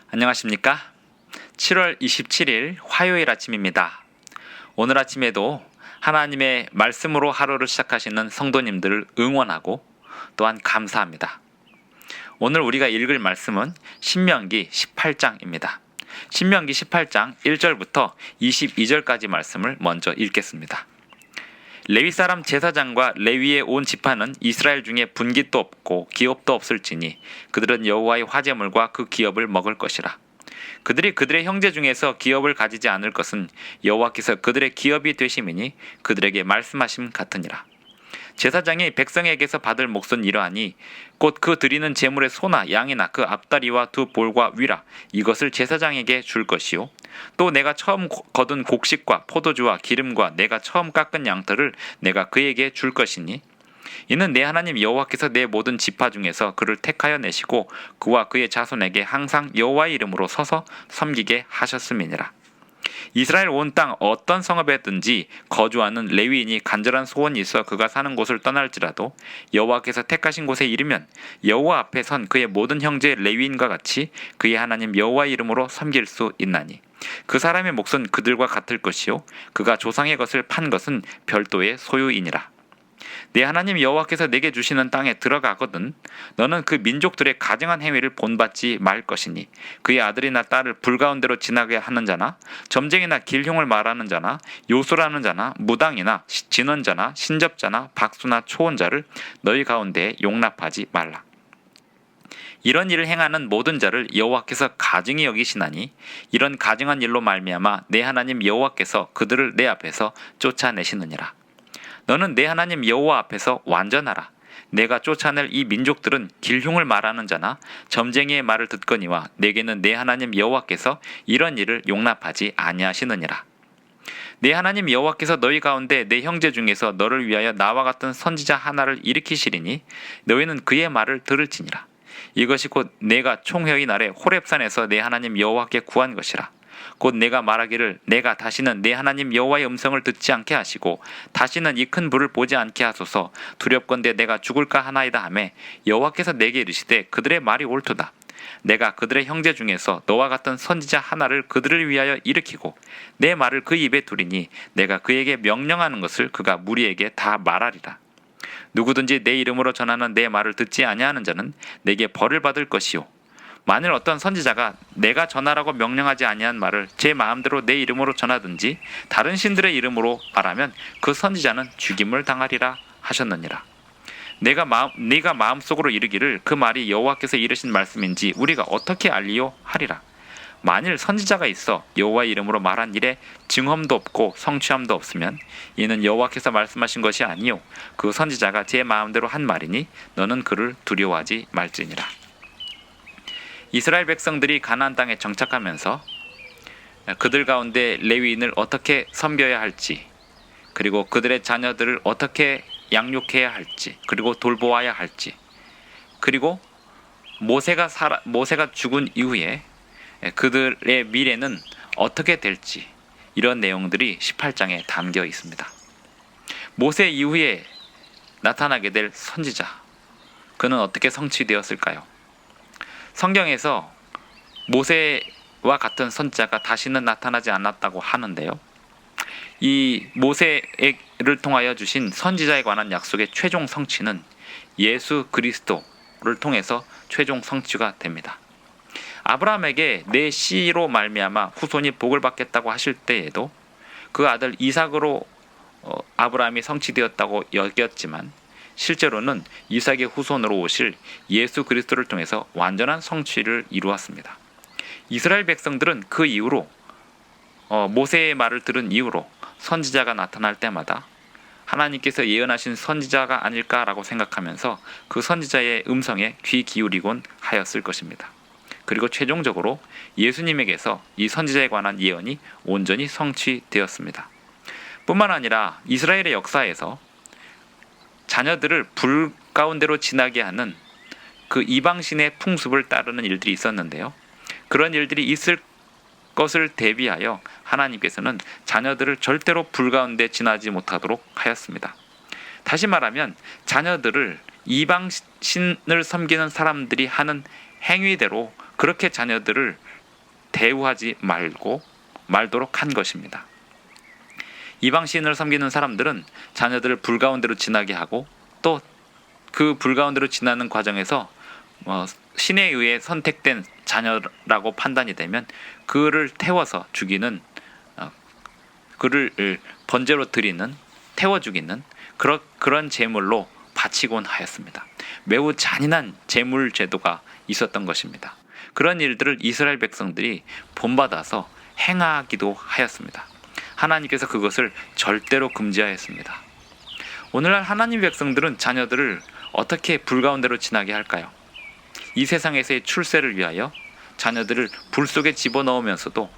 안녕하십니까? 7월 27일 화요일 아침입니다. 오늘 아침에도 하나님의 말씀으로 하루를 시작하시는 성도님들을 응원하고 또한 감사합니다. 오늘 우리가 읽을 말씀은 신명기 18장입니다. 신명기 18장 1절부터 22절까지 말씀을 먼저 읽겠습니다. 레위 사람 제사장과 레위의 온 지파는 이스라엘 중에 분깃도 없고 기업도 없을지니 그들은 여호와의 화제물과 그 기업을 먹을 것이라. 그들이 그들의 형제 중에서 기업을 가지지 않을 것은 여호와께서 그들의 기업이 되심이니 그들에게 말씀하심 같으니라. 제사장이 백성에게서 받을 몫은 이러하니 곧 그 드리는 제물의 소나 양이나 그 앞다리와 두 볼과 위라 이것을 제사장에게 줄 것이요 또 내가 처음 거둔 곡식과 포도주와 기름과 내가 처음 깎은 양털을 내가 그에게 줄 것이니 이는 내 하나님 여호와께서 내 모든 지파 중에서 그를 택하여 내시고 그와 그의 자손에게 항상 여호와의 이름으로 서서 섬기게 하셨음이니라. 이스라엘 온 땅 어떤 성읍에든지 거주하는 레위인이 간절한 소원이 있어 그가 사는 곳을 떠날지라도 여호와께서 택하신 곳에 이르면 여호와 앞에 선 그의 모든 형제 레위인과 같이 그의 하나님 여호와의 이름으로 섬길 수 있나니 그 사람의 몫은 그들과 같을 것이요 그가 조상의 것을 판 것은 별도의 소유이니라. 내 하나님 여호와께서 내게 주시는 땅에 들어가거든 너는 그 민족들의 가증한 행위를 본받지 말 것이니 그의 아들이나 딸을 불가운데로 지나게 하는 자나 점쟁이나 길흉을 말하는 자나 요술하는 자나 무당이나 진언자나 신접자나 박수나 초혼자를 너희 가운데에 용납하지 말라. 이런 일을 행하는 모든 자를 여호와께서 가증히 여기시나니 이런 가증한 일로 말미암아 내 하나님 여호와께서 그들을 내 앞에서 쫓아내시느니라. 너는 내 하나님 여호와 앞에서 완전하라. 내가 쫓아낼 이 민족들은 길흉을 말하는 자나 점쟁이의 말을 듣거니와 내게는 내 하나님 여호와께서 이런 일을 용납하지 아니하시느니라. 내 하나님 여호와께서 너희 가운데 내 형제 중에서 너를 위하여 나와 같은 선지자 하나를 일으키시리니 너희는 그의 말을 들을지니라. 이것이 곧 내가 총회의 날에 호렙산에서 내 하나님 여호와께 구한 것이라. 곧 내가 말하기를 내가 다시는 내 하나님 여호와의 음성을 듣지 않게 하시고 다시는 이 큰 불을 보지 않게 하소서. 두렵건대 내가 죽을까 하나이다 하매 여호와께서 내게 이르시되 그들의 말이 옳도다. 내가 그들의 형제 중에서 너와 같은 선지자 하나를 그들을 위하여 일으키고 내 말을 그 입에 두리니 내가 그에게 명령하는 것을 그가 무리에게 다 말하리라. 누구든지 내 이름으로 전하는 내 말을 듣지 아니하는 자는 내게 벌을 받을 것이요 만일 어떤 선지자가 내가 전하라고 명령하지 아니한 말을 제 마음대로 내 이름으로 전하든지 다른 신들의 이름으로 말하면 그 선지자는 죽임을 당하리라 하셨느니라. 네가 마음속으로 이르기를 그 말이 여호와께서 이르신 말씀인지 우리가 어떻게 알리요 하리라. 만일 선지자가 있어 여호와의 이름으로 말한 일에 증언도 없고 성취함도 없으면 이는 여호와께서 말씀하신 것이 아니요 그 선지자가 제 마음대로 한 말이니 너는 그를 두려워하지 말지니라. 이스라엘 백성들이 가나안 땅에 정착하면서 그들 가운데 레위인을 어떻게 섬겨야 할지 그리고 그들의 자녀들을 어떻게 양육해야 할지 그리고 돌보아야 할지 그리고 모세가 죽은 이후에 그들의 미래는 어떻게 될지 이런 내용들이 18장에 담겨 있습니다. 모세 이후에 나타나게 될 선지자 그는 어떻게 성취되었을까요? 성경에서 모세와 같은 선지자가 다시는 나타나지 않았다고 하는데요. 이 모세를 통하여 주신 선지자에 관한 약속의 최종 성취는 예수 그리스도를 통해서 최종 성취가 됩니다. 아브라함에게 내 씨로 말미암아 후손이 복을 받겠다고 하실 때에도 그 아들 이삭으로 아브라함이 성취되었다고 여겼지만 실제로는 이삭의 후손으로 오실 예수 그리스도를 통해서 완전한 성취를 이루었습니다. 이스라엘 백성들은 그 이후로 모세의 말을 들은 이후로 선지자가 나타날 때마다 하나님께서 예언하신 선지자가 아닐까라고 생각하면서 그 선지자의 음성에 귀 기울이곤 하였을 것입니다. 그리고 최종적으로 예수님에게서 이 선지자에 관한 예언이 온전히 성취되었습니다. 뿐만 아니라 이스라엘의 역사에서 자녀들을 불 가운데로 지나게 하는 그 이방신의 풍습을 따르는 일들이 있었는데요. 그런 일들이 있을 것을 대비하여 하나님께서는 자녀들을 절대로 불 가운데 지나지 못하도록 하였습니다. 다시 말하면 자녀들을 이방신을 섬기는 사람들이 하는 행위대로 그렇게 자녀들을 대우하지 말도록 한 것입니다. 이방 신을 섬기는 사람들은 자녀들을 불 가운데로 지나게 하고 또 그 불 가운데로 지나는 과정에서 신에 의해 선택된 자녀라고 판단이 되면 그를 태워서 죽이는, 그를 번제로 드리는, 태워 죽이는 그런 제물로 바치곤 하였습니다. 매우 잔인한 제물 제도가 있었던 것입니다. 그런 일들을 이스라엘 백성들이 본받아서 행하기도 하였습니다. 하나님께서 그것을 절대로 금지하였습니다. 오늘날 하나님 백성들은 자녀들을 어떻게 불 가운데로 지나게 할까요? 이 세상에서의 출세를 위하여 자녀들을 불 속에 집어넣으면서도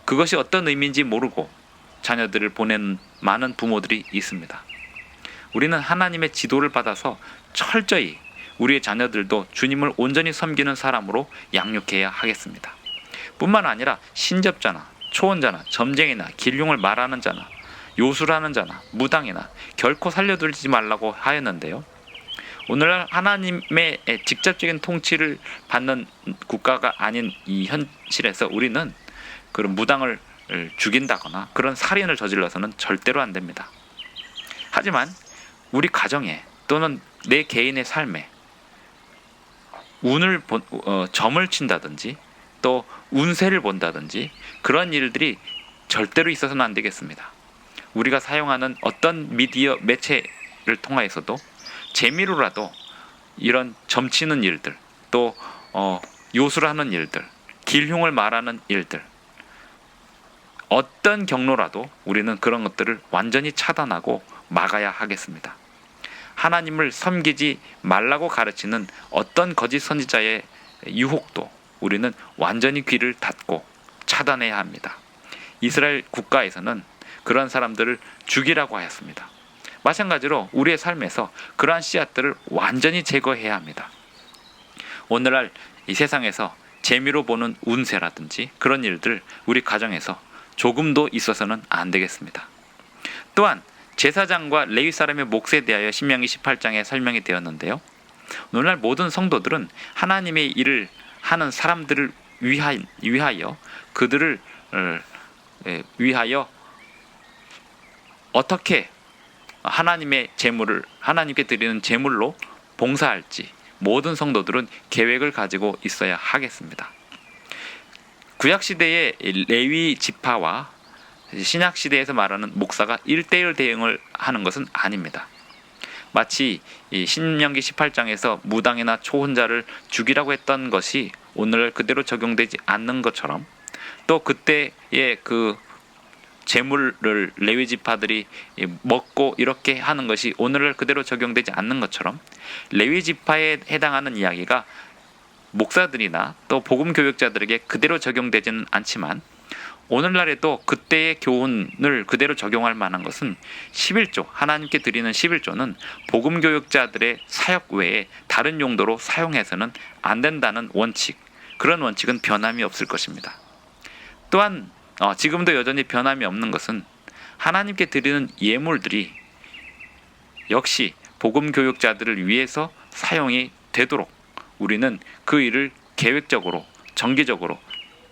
그것이 어떤 의미인지 모르고 자녀들을 보내는 많은 부모들이 있습니다. 우리는 하나님의 지도를 받아서 철저히 우리의 자녀들도 주님을 온전히 섬기는 사람으로 양육해야 하겠습니다. 뿐만 아니라 신접자나 초혼자나 점쟁이나 길흉을 말하는 자나 요술하는 자나 무당이나 결코 살려두지 말라고 하였는데요. 오늘날 하나님의 직접적인 통치를 받는 국가가 아닌 이 현실에서 우리는 그런 무당을 죽인다거나 그런 살인을 저질러서는 절대로 안 됩니다. 하지만 우리 가정에 또는 내 개인의 삶에 점을 친다든지 또 운세를 본다든지 그런 일들이 절대로 있어서는 안 되겠습니다. 우리가 사용하는 어떤 미디어 매체를 통하여서도 재미로라도 이런 점치는 일들, 또 요술하는 일들, 길흉을 말하는 일들, 어떤 경로라도 우리는 그런 것들을 완전히 차단하고 막아야 하겠습니다. 하나님을 섬기지 말라고 가르치는 어떤 거짓 선지자의 유혹도 우리는 완전히 귀를 닫고 차단해야 합니다. 이스라엘 국가에서는 그런 사람들을 죽이라고 하였습니다. 마찬가지로 우리의 삶에서 그러한 씨앗들을 완전히 제거해야 합니다. 오늘날 이 세상에서 재미로 보는 운세라든지 그런 일들 우리 가정에서 조금도 있어서는 안 되겠습니다. 또한 제사장과 레위 사람의 몫에 대하여 신명기 18장에 설명이 되었는데요. 오늘날 모든 성도들은 하나님의 일을 하는 사람들을 위하여 그들을 위하여 어떻게 하나님의 제물을 하나님께 드리는 제물로 봉사할지 모든 성도들은 계획을 가지고 있어야 하겠습니다. 구약 시대의 레위 지파와 신약 시대에서 말하는 목사가 1:1 대응을 하는 것은 아닙니다. 마치 신명기 18장에서 무당이나 초혼자를 죽이라고 했던 것이 오늘 그대로 적용되지 않는 것처럼 또 그때의 그 재물을 레위 지파들이 먹고 이렇게 하는 것이 오늘날 그대로 적용되지 않는 것처럼 레위 지파에 해당하는 이야기가 목사들이나 또 복음 교육자들에게 그대로 적용되지는 않지만 오늘날에도 그때의 교훈을 그대로 적용할 만한 것은 11조, 하나님께 드리는 11조는 복음 교육자들의 사역 외에 다른 용도로 사용해서는 안 된다는 원칙, 그런 원칙은 변함이 없을 것입니다. 또한 지금도 여전히 변함이 없는 것은 하나님께 드리는 예물들이 역시 복음 교육자들을 위해서 사용이 되도록 우리는 그 일을 계획적으로 정기적으로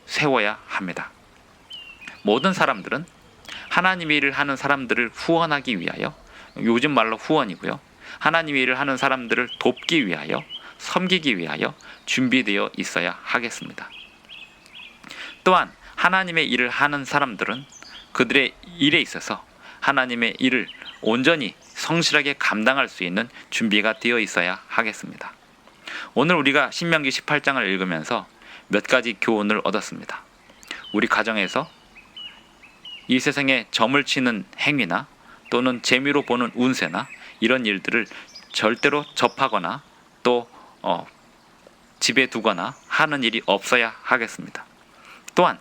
세워야 합니다. 모든 사람들은 하나님의 일을 하는 사람들을 후원하기 위하여, 요즘 말로 후원이고요, 하나님의 일을 하는 사람들을 돕기 위하여, 섬기기 위하여 준비되어 있어야 하겠습니다. 또한 하나님의 일을 하는 사람들은 그들의 일에 있어서 하나님의 일을 온전히 성실하게 감당할 수 있는 준비가 되어 있어야 하겠습니다. 오늘 우리가 신명기 18장을 읽으면서 몇 가지 교훈을 얻었습니다. 우리 가정에서 이 세상에 점을 치는 행위나 또는 재미로 보는 운세나 이런 일들을 절대로 접하거나 또 집에 두거나 하는 일이 없어야 하겠습니다. 또한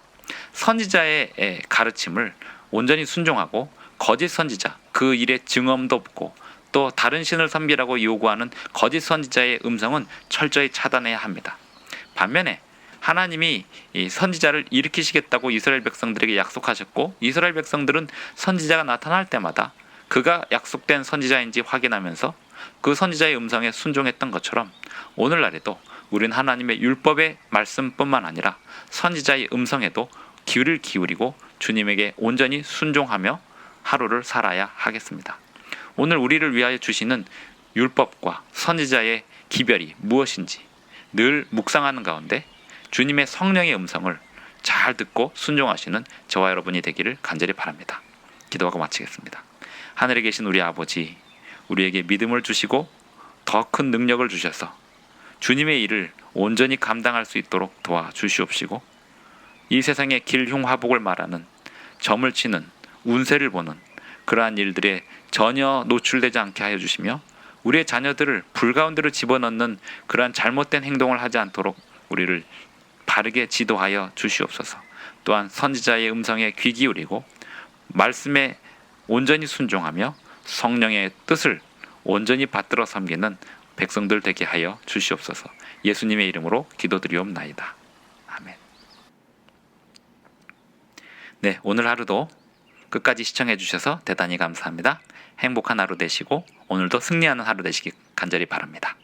선지자의 가르침을 온전히 순종하고 거짓 선지자, 그 일에 증언도 없고 또 다른 신을 섬기라고 요구하는 거짓 선지자의 음성은 철저히 차단해야 합니다. 반면에 하나님이 이 선지자를 일으키시겠다고 이스라엘 백성들에게 약속하셨고 이스라엘 백성들은 선지자가 나타날 때마다 그가 약속된 선지자인지 확인하면서 그 선지자의 음성에 순종했던 것처럼 오늘날에도 우리는 하나님의 율법의 말씀뿐만 아니라 선지자의 음성에도 귀를 기울이고 주님에게 온전히 순종하며 하루를 살아야 하겠습니다. 오늘 우리를 위하여 주시는 율법과 선지자의 기별이 무엇인지 늘 묵상하는 가운데 주님의 성령의 음성을 잘 듣고 순종하시는 저와 여러분이 되기를 간절히 바랍니다. 기도하고 마치겠습니다. 하늘에 계신 우리 아버지, 우리에게 믿음을 주시고 더 큰 능력을 주셔서 주님의 일을 온전히 감당할 수 있도록 도와주시옵시고, 이 세상의 길흉화복을 말하는, 점을 치는, 운세를 보는 그러한 일들에 전혀 노출되지 않게 하여 주시며, 우리의 자녀들을 불가운데로 집어넣는 그러한 잘못된 행동을 하지 않도록 우리를 바르게 지도하여 주시옵소서. 또한 선지자의 음성에 귀 기울이고 말씀에 온전히 순종하며 성령의 뜻을 온전히 받들어 섬기는 백성들 되게 하여 주시옵소서. 예수님의 이름으로 기도드리옵나이다. 아멘. 네, 오늘 하루도 끝까지 시청해 주셔서 대단히 감사합니다. 행복한 하루 되시고 오늘도 승리하는 하루 되시기 간절히 바랍니다.